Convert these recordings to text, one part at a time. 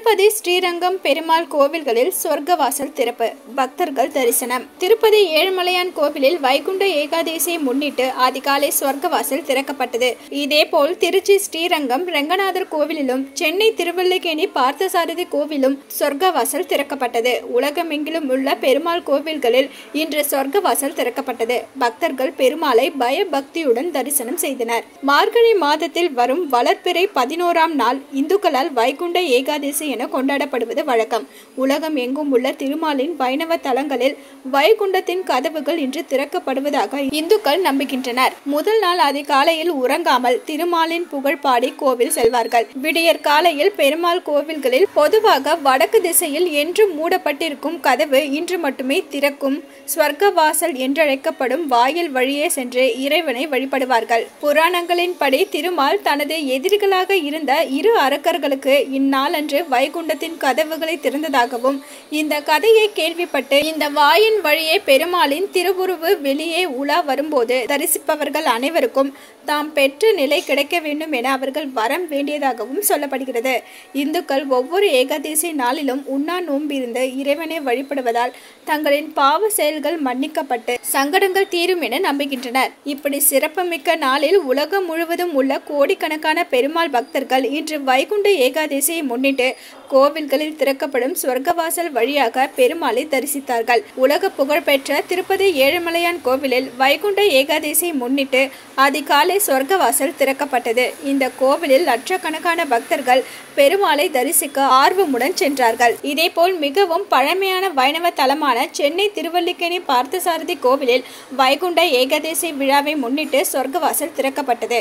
திருப்பதி ஸ்ரீரங்கம் பெருமாள் கோவில்களில் சொர்க்கவாசல் திறப்பு, பக்தர்கள் தரிசனம். திருப்பதி ஏழுமலையான் கோவிலில் வைகுண்ட ஏகாதசியை முன்னிட்டு அதிகாலை சொர்க்கவாசல் திறக்கப்பட்டது. இதேபோல் திருச்சி ஸ்ரீரங்கம் ரெங்கநாதர் கோவிலிலும் சென்னை திருவல்லிக்கேணி பார்த்தசாரதி கோவிலும் சொர்க்கவாசல் திறக்கப்பட்டது. உலகமெங்கிலும் உள்ள பெருமாள் கோவில்களில் இன்று சொர்க்கவாசல் திறக்கப்பட்டது. பக்தர்கள் பெருமாளை பயபக்தியுடன் தரிசனம் செய்தனர். மார்கழி மாதத்தில் வரும் வளர்பிறை 11ஆம் நாள் இந்துக்களால் வைகுண்ட ஏகாதசி என கொண்டாடப்படுவது வழக்கம். உலகம் எங்கும் உள்ள திருமாலின் வைணவ தலங்களில் வைகுண்டத்தின் கதவுகள் இன்று திறக்கப்படுவதாக இந்துக்கள் நம்புகின்றனர். முதல் நாள் அதிகாலையில் உறங்காமல் திருமாலின் புகழ் பாடி கோவில் செல்வார்கள். விடியற் காலையில் பெருமாள் கோவில்களில் பொதுவாக வடக்கு திசையில் என்று மூடப்பட்டிருக்கும் கதவு இன்று மட்டுமே திறக்கும் ஸ்வர்க்கவாசல் என்றழைக்கப்படும் வாயில் வழியே சென்று இறைவனை வழிபடுவார்கள். புராணங்களின்படி திருமால் தனது எதிரிகளாக இருந்த இரு அரக்கர்களுக்கு இந்நாளன்று வைகுண்டத்தின் கதவுகளை திறந்ததாகவும், இந்த கதையை கேள்விப்பட்டு இந்த வாயின் வழியே பெருமாளின் திருவுருவு வெளியே உலா வரும்போது தரிசிப்பவர்கள் அனைவருக்கும் தாம் பெற்ற நிலை கிடைக்க வேண்டும் என அவர்கள் வரம் வேண்டியதாகவும் சொல்லப்படுகிறது. இந்துக்கள் ஒவ்வொரு ஏகாதசி நாளிலும் உண்ணா நோம்பிருந்து இறைவனை வழிபடுவதால் தங்களின் பாவ செயல்கள் மன்னிக்கப்பட்டு சங்கடங்கள் தீரும் என நம்புகின்றனர். இப்படி சிறப்புமிக்க நாளில் உலகம் முழுவதும் உள்ள கோடிக்கணக்கான பெருமாள் பக்தர்கள் இன்று வைகுண்ட ஏகாதசியை முன்னிட்டு கோவில்களில் திறக்கப்படும் சொர்க்கவாசல் வழியாக பெருமாளை தரிசித்தார்கள். உலக புகழ்பெற்ற திருப்பதி ஏழுமலையான் கோவிலில் வைகுண்ட ஏகாதசியை முன்னிட்டு அதிகாலை சொர்க்கவாசல் திறக்கப்பட்டது. இந்த கோவிலில் லட்சக்கணக்கான பக்தர்கள் பெருமாளை தரிசிக்க ஆர்வமுடன் சென்றார்கள். இதேபோல் மிகவும் பழமையான வைணவ தலமான சென்னை திருவல்லிக்கேணி பார்த்தசாரதி கோவிலில் வைகுண்ட ஏகாதசி விழாவை முன்னிட்டு சொர்க்கவாசல் திறக்கப்பட்டது.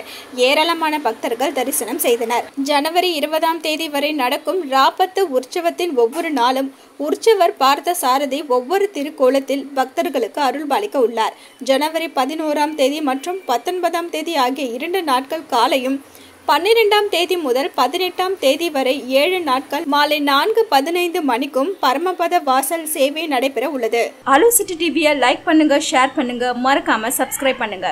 ஏராளமான பக்தர்கள் தரிசனம் செய்தனர். ஜனவரி 20ஆம் தேதி வரை நடக்கும் ராப்பத்து உற்சவத்தின் ஒவ்வொரு நாளும் உற்சவர் பார்த்த சாரதி ஒவ்வொரு திருக்கோலத்தில் பக்தர்களுக்கு அருள்பாலிக்க உள்ளார். ஜனவரி 11ஆம் தேதி மற்றும் 19ஆம் தேதி ஆகிய 2 நாட்கள் காலையும் 12ஆம் தேதி முதல் 18ஆம் தேதி வரை 7 நாட்கள் மாலை 4:15 மணிக்கும் பரமபத வாசல் சேவை நடைபெற உள்ளது. அலோ சிட்டி டிவியை லைக் பண்ணுங்க, ஷேர் பண்ணுங்க, மறக்காம சப்ஸ்கிரைப் பண்ணுங்க.